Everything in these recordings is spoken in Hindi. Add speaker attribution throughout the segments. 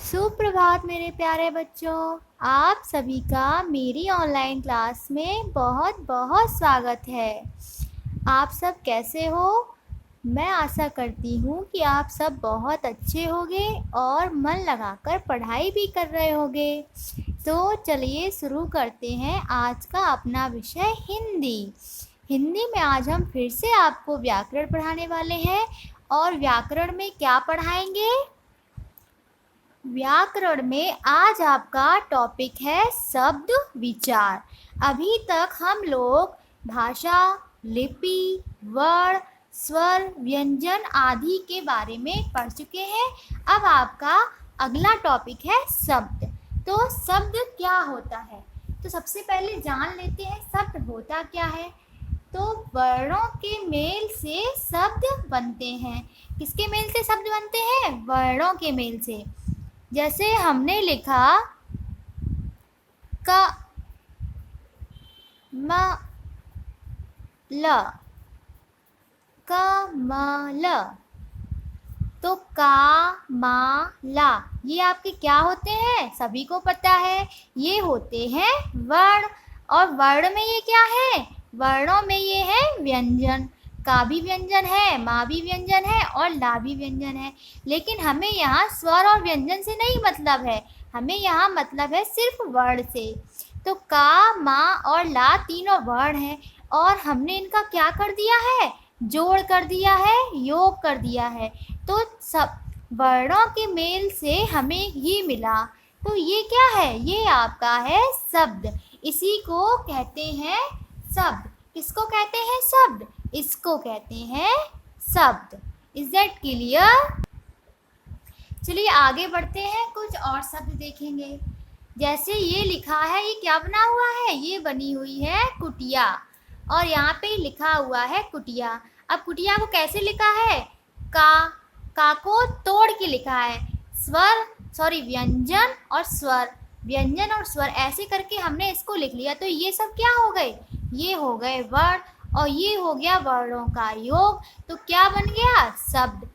Speaker 1: सुप्रभात मेरे प्यारे बच्चों। आप सभी का मेरी ऑनलाइन क्लास में बहुत बहुत स्वागत है। आप सब कैसे हो? मैं आशा करती हूँ कि आप सब बहुत अच्छे होंगे और मन लगाकर पढ़ाई भी कर रहे होंगे। तो चलिए शुरू करते हैं आज का अपना विषय हिंदी। हिंदी में आज हम फिर से आपको व्याकरण पढ़ाने वाले हैं। और व्याकरण में क्या पढ़ाएंगे? व्याकरण में आज आपका टॉपिक है शब्द विचार। अभी तक हम लोग भाषा, लिपि, वर्ण, स्वर, व्यंजन आदि के बारे में पढ़ चुके हैं। अब आपका अगला टॉपिक है शब्द। तो शब्द क्या होता है? तो सबसे पहले जान लेते हैं शब्द होता क्या है। तो वर्णों के मेल से शब्द बनते हैं। किसके मेल से शब्द बनते हैं? वर्णों के मेल से। जैसे हमने लिखा क म ल, कमल। तो का मा ला ये आपके क्या होते हैं? सभी को पता है, ये होते हैं वर्ण। और वर्ण में ये क्या है? वर्णों में ये है व्यंजन। का भी व्यंजन है, माँ भी व्यंजन है और ला भी व्यंजन है। लेकिन हमें यहाँ स्वर और व्यंजन से नहीं मतलब है, हमें यहाँ मतलब है सिर्फ वर्ण से। तो का, माँ और ला तीनों वर्ण हैं और हमने इनका क्या कर दिया है? जोड़ कर दिया है, योग कर दिया है। तो सब वर्णों के मेल से हमें ये मिला। तो ये क्या है? ये आपका है शब्द। इसी को कहते हैं शब्द। किसको कहते हैं? शब्द। इसको कहते हैं शब्द। Is that clear? चलिए आगे बढ़ते हैं, कुछ और शब्द देखेंगे। जैसे ये लिखा है, ये क्या बना हुआ है? ये बनी हुई है कुटिया। और यहाँ पे लिखा हुआ है कुटिया। अब कुटिया को कैसे लिखा है? का को तोड़ के लिखा है। व्यंजन और स्वर, व्यंजन और स्वर ऐसे करके हमने इसको लिख लिया। तो ये सब क्या हो गए? ये हो गए वर्ण और ये हो गया वर्णों का योग। तो क्या बन गया? शब्द।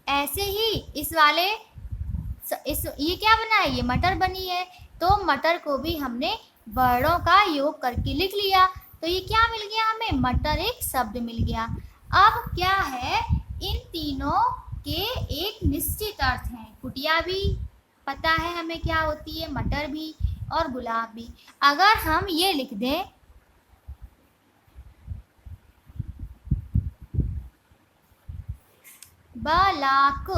Speaker 1: ऐसे ही ये क्या बना है? ये मटर बनी है। तो मटर को भी हमने वर्णों का योग करके लिख लिया। तो ये क्या मिल गया हमें? मटर एक शब्द मिल गया। अब क्या है? इन तीनों के एक निश्चित अर्थ हैं। कुटिया भी पता है हमें क्या होती है, मटर भी और गुलाब भी। अगर हम ये लिख दें बलाक,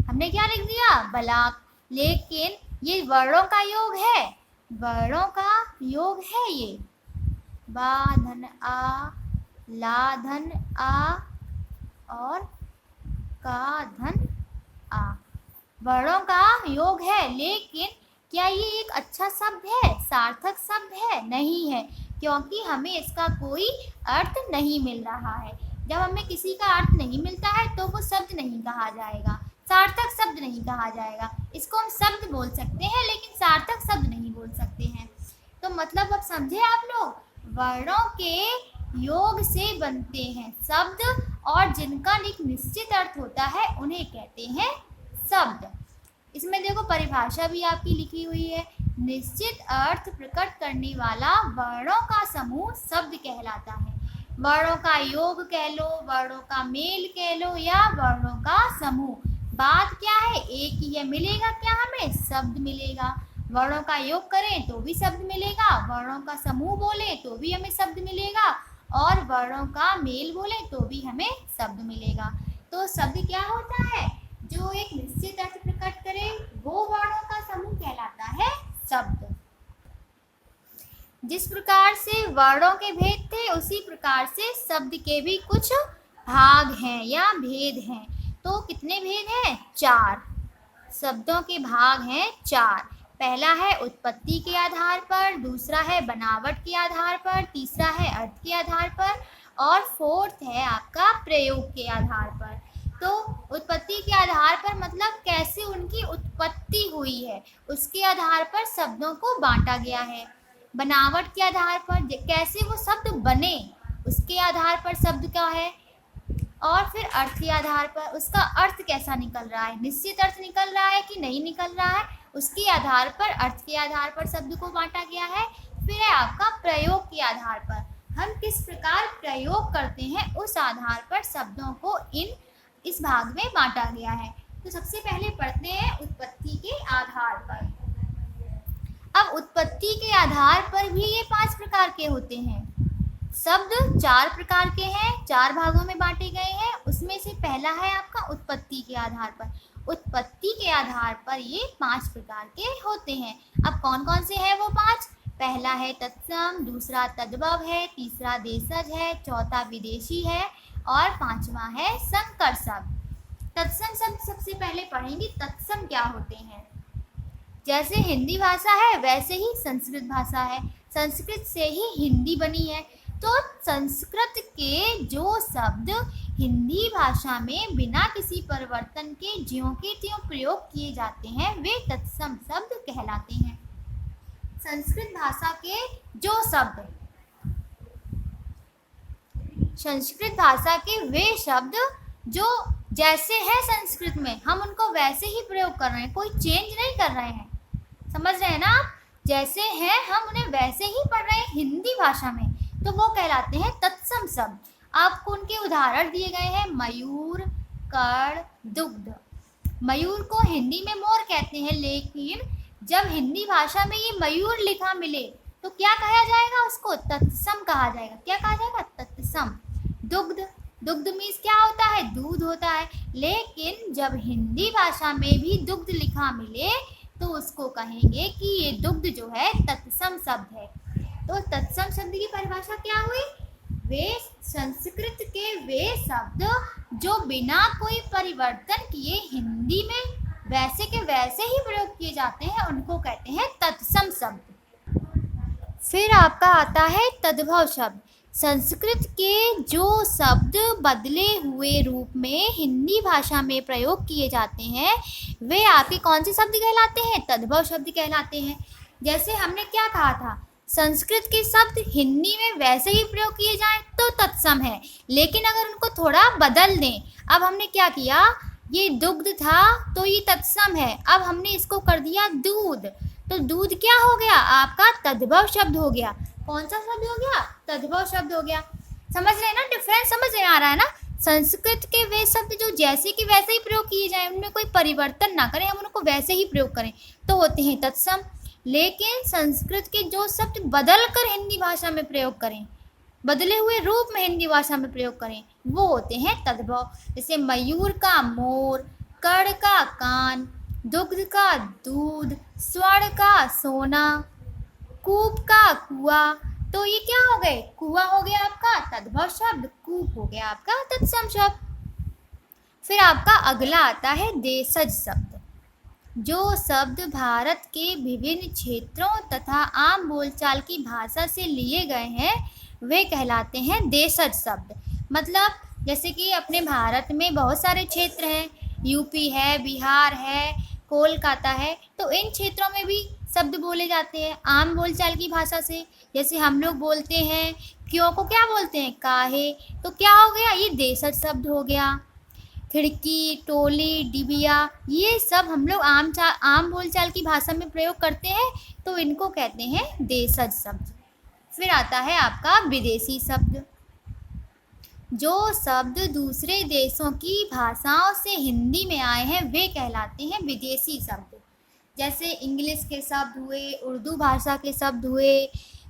Speaker 1: हमने क्या लिख दिया? बलाक। लेकिन ये वर्णों का योग है, वर्णों का योग है ये। बा धन आ, ला धन आ और का धन आ, वर्णों का योग है। लेकिन क्या ये एक अच्छा शब्द है? सार्थक शब्द है? नहीं है, क्योंकि हमें इसका कोई अर्थ नहीं मिल रहा है। जब हमें किसी का अर्थ नहीं मिलता है तो वो शब्द नहीं कहा जाएगा, सार्थक शब्द नहीं कहा जाएगा। इसको हम शब्द बोल सकते हैं लेकिन सार्थक शब्द नहीं बोल सकते हैं। तो मतलब अब समझे आप लोग? वर्णों के योग से बनते हैं शब्द और जिनका एक निश्चित अर्थ होता है उन्हें कहते हैं शब्द। इसमें देखो परिभाषा भी आपकी लिखी हुई है। निश्चित अर्थ प्रकट करने वाला वर्णों का समूह शब्द कहलाता है। वर्णों का योग कह लो, वर्णों का मेल कह लो या वर्णों का समूह, बात क्या है? एक ही है। मिलेगा क्या हमें? शब्द मिलेगा। वर्णों का योग करें तो भी शब्द मिलेगा, वर्णों का समूह बोले तो भी हमें शब्द मिलेगा और वर्णों का मेल बोले तो भी हमें शब्द मिलेगा। तो शब्द क्या होता है? जो एक निश्चित अर्थ प्रकट करे वो वर्णों का समूह कहलाता है शब्द। जिस प्रकार से वर्णों के भेद थे उसी प्रकार से शब्द के भी कुछ भाग हैं या भेद हैं। तो कितने भेद हैं? 4 शब्दों के भाग हैं 4। पहला है उत्पत्ति के आधार पर, दूसरा है बनावट के आधार पर, तीसरा है अर्थ के आधार पर और फोर्थ है आपका प्रयोग के आधार पर। तो उत्पत्ति के आधार पर मतलब कैसे उनकी उत्पत्ति हुई है, उसके आधार पर शब्दों को बांटा गया है। बनावट के आधार पर कैसे वो शब्द बने, उसके आधार पर शब्द का है। और फिर अर्थ के आधार पर उसका अर्थ कैसा निकल रहा है, निश्चित अर्थ निकल रहा है कि नहीं निकल रहा है, उसके आधार पर, अर्थ के आधार पर शब्द को बांटा गया है। फिर है आपका प्रयोग के आधार पर, हम किस प्रकार प्रयोग करते हैं उस आधार पर शब्दों को इस भाग में बांटा गया है। तो सबसे पहले पढ़ते हैं उत्पत्ति के आधार पर। अब उत्पत्ति के आधार पर भी ये 5 प्रकार के होते हैं। शब्द 4 प्रकार के हैं, 4 भागों में बांटे गए हैं। उसमें से पहला है आपका उत्पत्ति के आधार पर। उत्पत्ति के आधार पर ये 5 प्रकार के होते हैं। अब कौन कौन से हैं वो 5? पहला है तत्सम, दूसरा तद्भव है, तीसरा देशज है, चौथा विदेशी है और 5वां है संकर शब्द। तत्सम शब्द सबसे पहले पढ़ेंगे। तत्सम क्या होते हैं? जैसे हिंदी भाषा है वैसे ही संस्कृत भाषा है, संस्कृत से ही हिंदी बनी है। तो संस्कृत के जो शब्द हिंदी भाषा में बिना किसी परिवर्तन के ज्यों के त्यों प्रयोग किए जाते हैं वे तत्सम शब्द कहलाते हैं। संस्कृत भाषा के जो शब्द, संस्कृत भाषा के वे शब्द जो जैसे है संस्कृत में, हम उनको वैसे ही प्रयोग कर रहे हैं, कोई चेंज नहीं कर रहे हैं। समझ रहे हैं ना आप? जैसे हैं हम उन्हें वैसे ही पढ़ रहे हैं हिंदी भाषा में, तो वो कहलाते हैं तत्सम शब्द। आपको उनके उदाहरण दिए गए हैं। मयूर, कर्ण, दुग्ध। मयूर को हिंदी में मोर कहते हैं, लेकिन जब हिंदी भाषा में ये मयूर लिखा मिले तो क्या कहा जाएगा? उसको तत्सम कहा जाएगा। क्या कहा जाएगा? तत्सम। दुग्ध, दुग्ध मीन्स क्या होता है? दूध होता है। लेकिन जब हिंदी भाषा में भी दुग्ध लिखा मिले तो उसको कहेंगे कि ये दुग्ध जो है तत्सम शब्द है। तो तत्सम शब्द की परिभाषा क्या हुई? वे संस्कृत के वे शब्द जो बिना कोई परिवर्तन किए हिंदी में वैसे के वैसे ही प्रयोग किए जाते हैं, उनको कहते हैं तत्सम शब्द। फिर आपका आता है तद्भव शब्द। संस्कृत के जो शब्द बदले हुए रूप में हिंदी भाषा में प्रयोग किए जाते हैं वे आपके कौन से शब्द कहलाते हैं? तद्भव शब्द कहलाते हैं। जैसे हमने क्या कहा था? संस्कृत के शब्द हिंदी में वैसे ही प्रयोग किए जाएं तो तत्सम है, लेकिन अगर उनको थोड़ा बदल दें, अब हमने क्या किया, ये दुग्ध था तो ये तत्सम है, अब हमने इसको कर दिया दूध, तो दूध क्या हो गया? आपका तद्भव शब्द हो गया। कौन सा शब्द हो गया? तद्भव शब्द हो गया। समझ रहे हैं ना? डिफरेंस समझ में आ रहा है ना? संस्कृत के वे शब्द जो जैसे कि वैसे ही प्रयोग किए जाएं, उनमें कोई परिवर्तन ना करें, हम उनको वैसे ही प्रयोग करें तो होते हैं तत्सम। लेकिन संस्कृत के जो शब्द बदल कर हिंदी भाषा में प्रयोग करें, बदले हुए रूप में हिंदी भाषा में प्रयोग करें, वो होते हैं तद्भव। जैसे मयूर का मोर, कर्ण का कान, दुग्ध का दूध, स्वर्ण का सोना, कूप का कुआं। तो ये क्या हो गए? कुआं हो गया आपका तद्भव शब्द, कूप हो गया आपका तत्सम शब्द। फिर आपका अगला आता है देशज शब्द। जो शब्द भारत के विभिन्न क्षेत्रों तथा आम बोलचाल की भाषा से लिए गए हैं वे कहलाते हैं देशज शब्द। मतलब जैसे कि अपने भारत में बहुत सारे क्षेत्र हैं, यूपी है, बिहार है, कोलकाता है, तो इन क्षेत्रों में भी शब्द बोले जाते हैं आम बोलचाल की भाषा से। जैसे हम लोग बोलते हैं क्यों को क्या बोलते हैं? काहे। तो क्या हो गया? ये देशज शब्द हो गया। खिड़की, टोली, डिबिया, ये सब हम लोग आम बोलचाल की भाषा में प्रयोग करते हैं, तो इनको कहते हैं देशज शब्द। फिर आता है आपका विदेशी शब्द। जो शब्द दूसरे देशों की भाषाओं से हिंदी में आए हैं वे कहलाते हैं विदेशी शब्द। जैसे इंग्लिश के शब्द हुए, उर्दू भाषा के शब्द हुए,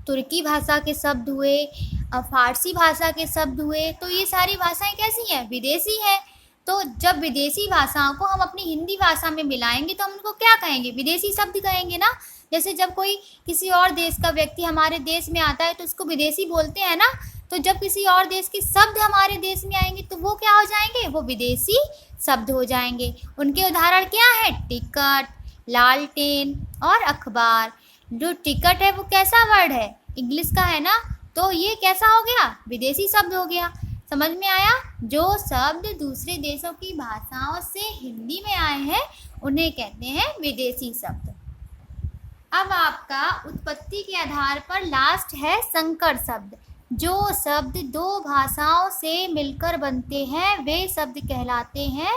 Speaker 1: तुर्की भाषा के शब्द हुए, फारसी भाषा के शब्द हुए, तो ये सारी भाषाएं कैसी हैं? विदेशी हैं। तो जब विदेशी भाषाओं को हम अपनी हिंदी भाषा में मिलाएंगे तो हम उनको क्या कहेंगे? विदेशी शब्द कहेंगे ना। जैसे जब कोई किसी और देश का व्यक्ति हमारे देश में आता है तो उसको विदेशी बोलते हैं ना। तो जब किसी और देश के शब्द हमारे देश में आएंगे तो वो क्या हो जाएंगे? वो विदेशी शब्द हो जाएंगे। उनके उदाहरण क्या है? टिकट, लालटेन और अखबार। जो टिकट है वो कैसा वर्ड है? इंग्लिश का है ना, तो ये कैसा हो गया? विदेशी शब्द हो गया। समझ में आया? जो शब्द दूसरे देशों की भाषाओं से हिंदी में आए हैं उन्हें कहते हैं विदेशी शब्द। अब आपका उत्पत्ति के आधार पर लास्ट है संकर शब्द। जो शब्द दो भाषाओं से मिलकर बनते हैं वे शब्द कहलाते हैं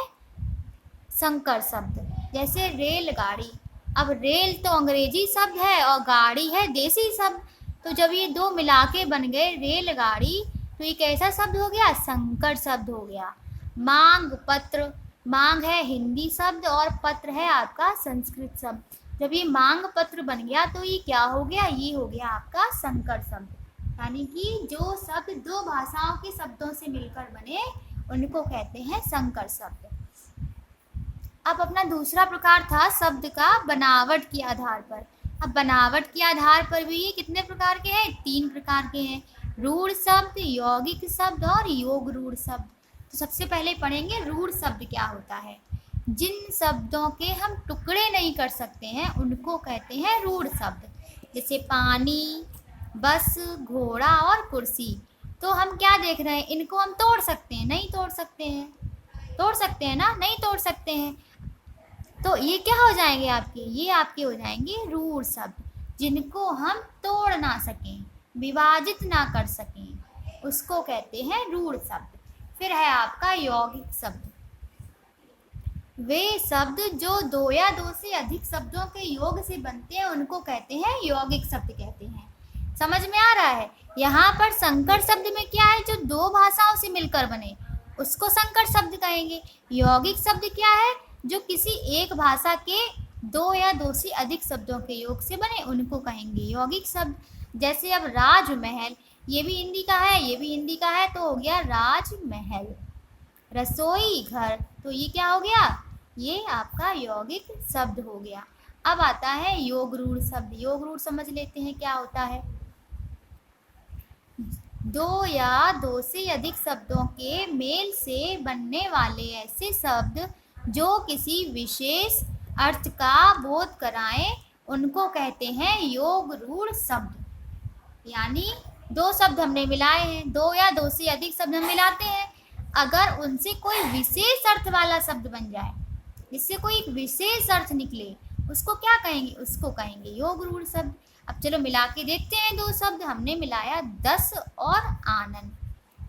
Speaker 1: संकर शब्द। जैसे रेलगाड़ी, अब रेल तो अंग्रेजी शब्द है और गाड़ी है देसी शब्द, तो जब ये दो मिला के बन गए रेलगाड़ी तो ये कैसा शब्द हो गया? संकर शब्द हो गया। मांग पत्र, मांग है हिंदी शब्द और पत्र है आपका संस्कृत शब्द। जब ये मांग पत्र बन गया तो ये क्या हो गया? ये हो गया आपका संकर शब्द। यानी कि जो शब्द दो भाषाओं के शब्दों से मिलकर बने उनको कहते हैं संकर शब्द। अब अपना दूसरा प्रकार था शब्द का बनावट के आधार पर। अब बनावट के आधार पर भी ये कितने प्रकार के हैं? 3 प्रकार के हैं, रूढ़ शब्द, यौगिक शब्द और योग रूढ़ शब्द। तो सबसे पहले पढ़ेंगे रूढ़ शब्द क्या होता है। जिन शब्दों के हम टुकड़े नहीं कर सकते हैं उनको कहते हैं रूढ़ शब्द। जैसे पानी, बस, घोड़ा और कुर्सी। तो हम क्या देख रहे हैं? इनको हम तोड़ सकते हैं? नहीं तोड़ सकते हैं। तोड़ सकते हैं ना? नहीं तोड़ सकते हैं। तो ये क्या हो जाएंगे आपके? ये आपके हो जाएंगे रूढ़ शब्द, जिनको हम तोड़ ना सकें, विभाजित ना कर सकें, उसको कहते हैं रूढ़ शब्द। फिर है आपका यौगिक शब्द। वे शब्द जो दो या दो से अधिक शब्दों के योग से बनते हैं उनको कहते हैं यौगिक शब्द कहते हैं। समझ में आ रहा है? यहाँ पर संकर शब्द में क्या है? जो दो भाषाओं से मिलकर बने उसको संकर शब्द कहेंगे। यौगिक शब्द क्या है? जो किसी एक भाषा के दो या दो से अधिक शब्दों के योग से बने उनको कहेंगे यौगिक शब्द। जैसे अब राजमहल, ये भी हिंदी का है, ये भी हिंदी का है, तो हो गया राजमहल। रसोई घर, तो ये क्या हो गया? ये आपका यौगिक शब्द हो गया। अब आता है योग रूढ़ शब्द। योग रूढ़ समझ लेते हैं क्या होता है। दो या दो से अधिक शब्दों के मेल से बनने वाले ऐसे शब्द जो किसी विशेष अर्थ का बोध कराएं उनको कहते हैं योग रूढ़ शब्द। यानी दो शब्द हमने मिलाए हैं, दो या दो से अधिक शब्द हम मिलाते हैं, अगर उनसे कोई विशेष अर्थ वाला शब्द बन जाए, जिससे कोई एक विशेष अर्थ निकले, उसको क्या कहेंगे? उसको कहेंगे योग रूढ़ शब्द। अब चलो मिला के देखते हैं दो शब्द। हमने मिलाया दस और आनन,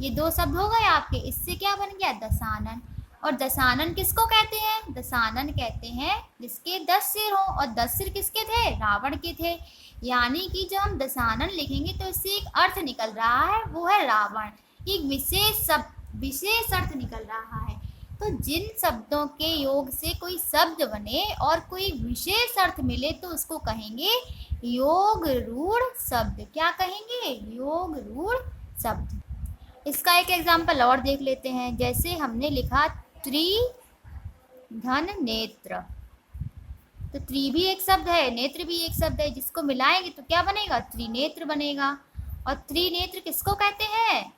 Speaker 1: ये दो शब्द हो गए आपके। इससे क्या बन गया? दशानन। और दशानन किसको कहते हैं? दशानन कहते हैं जिसके 10 सिर हों, और 10 सिर किसके थे? रावण के थे। यानी कि जब हम दशानन लिखेंगे तो इससे एक अर्थ निकल रहा है, वो है रावण। एक विशेष अर्थ निकल रहा है। तो जिन शब्दों के योग से कोई शब्द बने और कोई विशेष अर्थ मिले तो उसको कहेंगे योग रूढ़ शब्द। क्या कहेंगे? योग रूढ़ शब्द। इसका एक एग्जाम्पल और देख लेते हैं। जैसे हमने लिखा त्रिधन नेत्र, तो त्रि भी एक शब्द है, नेत्र भी एक शब्द है, जिसको मिलाएंगे तो क्या बनेगा? त्रिनेत्र बनेगा। और त्रिनेत्र किसको कहते हैं?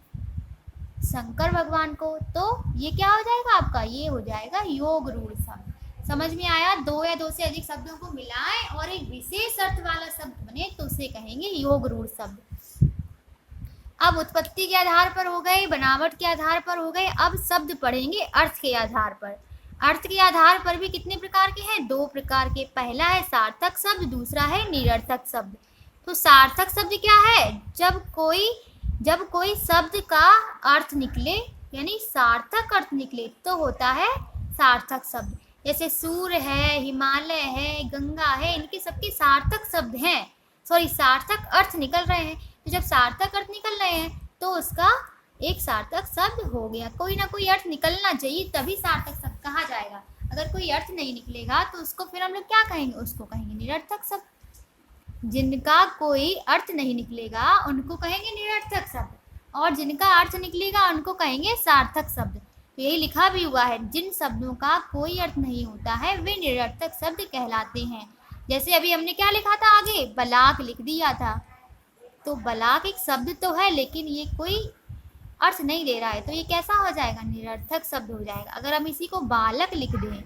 Speaker 1: शंकर भगवान को। तो ये क्या हो जाएगा आपका? ये हो जाएगा योग रूढ़ शब्द। समझ में आया? दो या दो से अधिक शब्दों को मिलाएं और एक विशेष अर्थ वाला शब्द बने तो उसे कहेंगे योग रूढ़ शब्द। अब उत्पत्ति के आधार पर हो गए, बनावट के आधार पर हो गए। अब शब्द पढ़ेंगे अर्थ के आधार पर। अर्थ के आधार पर भी कितने प्रकार के हैं? 2 प्रकार के। पहला है सार्थक शब्द, दूसरा है निरर्थक शब्द। तो सार्थक शब्द क्या है? जब कोई शब्द का अर्थ निकले, यानी सार्थक अर्थ निकले, तो होता है सार्थक शब्द। जैसे सूर्य है, हिमालय है, गंगा है, इनके सबके सार्थक शब्द हैं, सार्थक अर्थ निकल रहे हैं। तो जब सार्थक अर्थ निकल रहे हैं तो उसका एक सार्थक शब्द हो गया। कोई ना कोई अर्थ निकलना चाहिए तभी सार्थक शब्द कहा जाएगा। अगर कोई अर्थ नहीं निकलेगा तो उसको फिर हम लोग क्या कहेंगे? उसको कहेंगे निरर्थक शब्द। जिनका कोई अर्थ नहीं निकलेगा उनको कहेंगे निरर्थक शब्द, और जिनका अर्थ निकलेगा उनको कहेंगे सार्थक शब्द। तो यही लिखा भी हुआ है, जिन शब्दों का कोई अर्थ नहीं होता है वे निरर्थक शब्द कहलाते हैं। जैसे अभी हमने क्या लिखा था आगे? बलाक लिख दिया था। तो बलाक एक शब्द तो है लेकिन ये कोई अर्थ नहीं दे रहा है, तो ये कैसा हो जाएगा? निरर्थक शब्द हो जाएगा। अगर हम इसी को बालक लिख दें,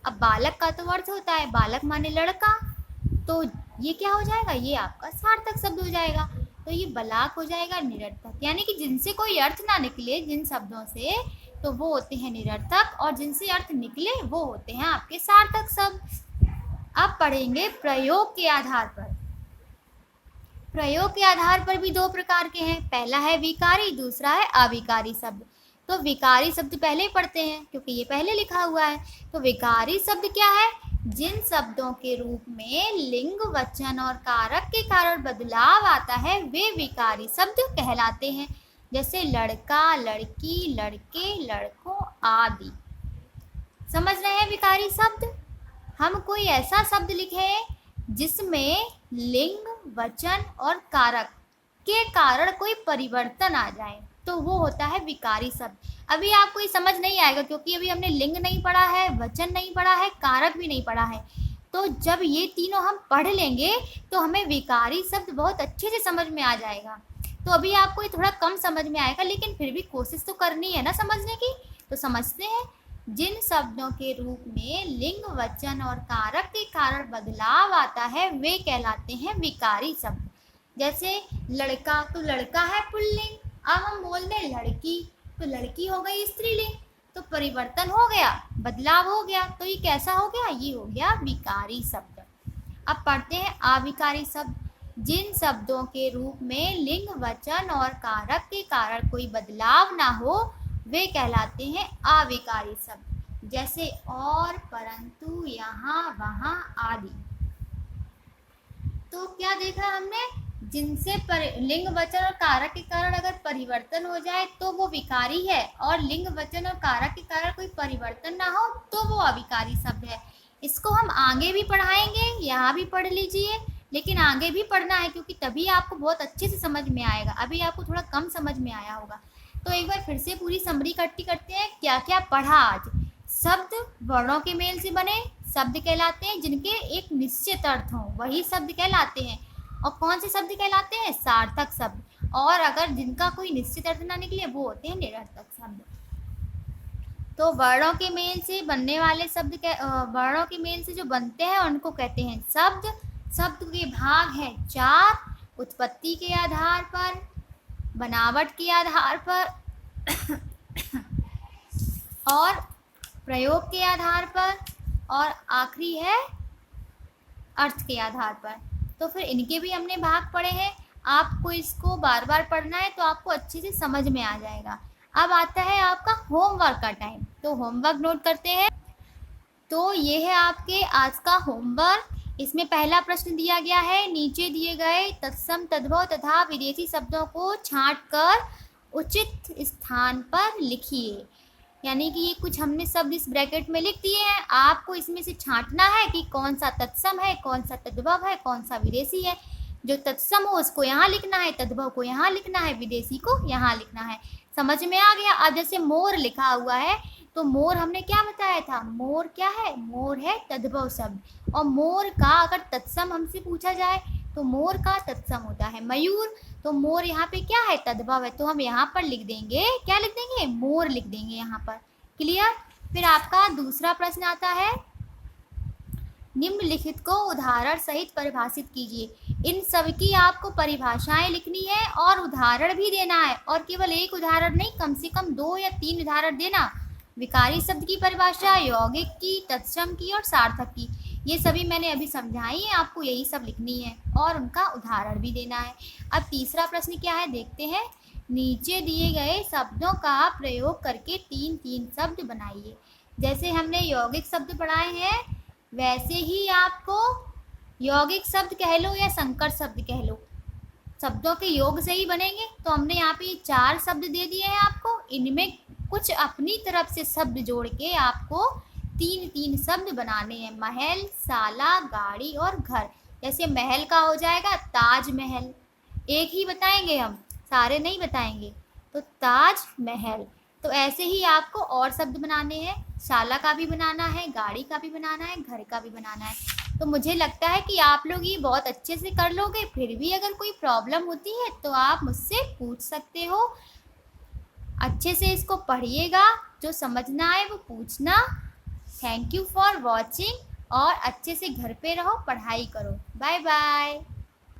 Speaker 1: अब बालक का तो अर्थ होता है बालक माने लड़का, तो ये क्या हो जाएगा? ये आपका सार्थक शब्द हो जाएगा। तो ये बलाक हो जाएगा निरर्थक। यानी कि जिनसे कोई अर्थ ना निकले जिन शब्दों से, तो वो होते हैं निरर्थक, और जिनसे अर्थ निकले वो होते हैं आपके सार्थक शब्द। अब पढ़ेंगे प्रयोग के आधार पर। प्रयोग के आधार पर भी दो प्रकार के हैं, पहला है विकारी, दूसरा है अविकारी शब्द। तो विकारी शब्द पहले पढ़ते हैं क्योंकि ये पहले लिखा हुआ है। तो विकारी शब्द क्या है? जिन शब्दों के रूप में लिंग, वचन और कारक के कारण बदलाव आता है वे विकारी शब्द कहलाते हैं, जैसे लड़का, लड़की, लड़के, लड़कों आदि। समझ रहे हैं विकारी शब्द? हम कोई ऐसा शब्द लिखें जिसमें लिंग, वचन और कारक के कारण कोई परिवर्तन आ जाए तो वो होता है विकारी शब्द। अभी आपको ये समझ नहीं आएगा क्योंकि अभी हमने लिंग नहीं पढ़ा है, वचन नहीं पढ़ा है, कारक भी नहीं पढ़ा है। तो जब ये तीनों हम पढ़ लेंगे तो हमें विकारी शब्द बहुत अच्छे से समझ में आ जाएगा। तो अभी आपको ये थोड़ा कम समझ में आएगा, लेकिन फिर भी कोशिश तो करनी है ना समझने की। तो समझते हैं। जिन शब्दों के रूप में लिंग, वचन और कारक के कारण बदलाव आता है वे कहलाते हैं विकारी शब्द। जैसे लड़का, तो लड़का है पुल्लिंग, अब हम बोल दें लड़की तो लड़की हो गई स्त्रीलिंग, तो परिवर्तन हो गया, बदलाव हो गया। तो ये कैसा हो गया? ये हो गया विकारी शब्द। अब पढ़ते हैं अविकारी शब्द। जिन शब्दों के रूप में लिंग, वचन और कारक के कारण कोई बदलाव ना हो वे कहलाते हैं अविकारी शब्द, जैसे और, परंतु, यहाँ, वहाँ आदि। तो क्या देखा हमने? जिनसे लिंग, वचन और कारक के कारण अगर परिवर्तन हो जाए तो वो विकारी है, और लिंग, वचन और कारक के कारण कोई परिवर्तन ना हो तो वो अविकारी शब्द है। इसको हम आगे भी पढ़ाएंगे, यहाँ भी पढ़ लीजिए, लेकिन आगे भी पढ़ना है क्योंकि तभी आपको बहुत अच्छे से समझ में आएगा। अभी आपको थोड़ा कम समझ में आया होगा। तो एक बार फिर से पूरी समरी इकट्ठी करते हैं, क्या क्या पढ़ा आज। शब्द वर्णों के मेल से बने शब्द कहलाते हैं, जिनके एक निश्चित अर्थ हो वही शब्द कहलाते हैं। और कौन से शब्द कहलाते हैं? सार्थक शब्द। और अगर जिनका कोई निश्चित अर्थ ना निकले वो होते हैं निरर्थक शब्द। तो वर्णों के मेल से बनने वाले शब्द, वर्णों के मेल से जो बनते हैं उनको कहते हैं शब्द। शब्द के भाग हैं 4, उत्पत्ति के आधार पर, बनावट के आधार पर और प्रयोग के आधार पर, और आखिरी है अर्थ के आधार पर। तो फिर इनके भी हमने भाग पढ़े हैं। आपको इसको बार बार पढ़ना है तो आपको अच्छे से समझ में आ जाएगा। अब आता है आपका होमवर्क का टाइम। तो होमवर्क नोट करते हैं। तो ये है आपके आज का होमवर्क। इसमें पहला प्रश्न दिया गया है, नीचे दिए गए तत्सम, तद्भव तथा विदेशी शब्दों को छांटकर उचित स्थान पर लिखिए। यानी कि ये कुछ हमने शब्द इस ब्रैकेट में लिख दिए हैं, आपको इसमें से छांटना है कि कौन सा तत्सम है, कौन सा तद्भव है, कौन सा विदेशी है। जो तत्सम हो उसको यहाँ लिखना है, तद्भव को यहाँ लिखना है, विदेशी को यहाँ लिखना है। समझ में आ गया? अब जैसे मोर लिखा हुआ है तो मोर हमने क्या बताया था? मोर क्या है? मोर है तद्भव शब्द। और मोर का अगर तत्सम हमसे पूछा जाए तो मोर का तत्सम होता है मयूर। तो मोर यहाँ पे क्या है? तद्भव है। तो हम यहाँ पर लिख देंगे, क्या लिख देंगे? मोर लिख देंगे यहाँ पर। क्लियर? फिर आपका दूसरा प्रश्न आता है, निम्नलिखित को उदाहरण सहित परिभाषित कीजिए। इन सब की आपको परिभाषाएं लिखनी है और उदाहरण भी देना है, और केवल एक उदाहरण नहीं, कम से कम 2 या 3 उदाहरण देना। विकारी शब्द की परिभाषा, यौगिक की, तत्सम की और सार्थक की, ये सभी मैंने अभी समझाई है, आपको यही सब लिखनी है और उनका उदाहरण भी देना है। अब तीसरा प्रश्न क्या है देखते हैं। नीचे दिए गए शब्दों का प्रयोग करके 3-3 शब्द बनाइए। जैसे हमने यौगिक शब्द पढ़ाए हैं वैसे ही आपको यौगिक शब्द कह लो या संकर शब्द कह लो, शब्दों के योग से ही बनेंगे। तो हमने यहाँ पे 4 शब्द दे दिए हैं आपको, इनमें कुछ अपनी तरफ से शब्द जोड़ के आपको 3-3 शब्द बनाने हैं। महल, साला, गाड़ी और घर। जैसे महल का हो जाएगा ताजमहल, एक ही बताएंगे हम, सारे नहीं बताएंगे। तो ताज महल। तो ऐसे ही आपको और शब्द बनाने हैं, शाला का भी बनाना है, गाड़ी का भी बनाना है, घर का भी बनाना है। तो मुझे लगता है कि आप लोग ये बहुत अच्छे से कर लोगे। फिर भी अगर कोई प्रॉब्लम होती है तो आप मुझसे पूछ सकते हो। अच्छे से इसको पढ़िएगा, जो समझना है वो पूछना। थैंक यू फॉर वॉचिंग, और अच्छे से घर पे रहो, पढ़ाई करो। Bye bye.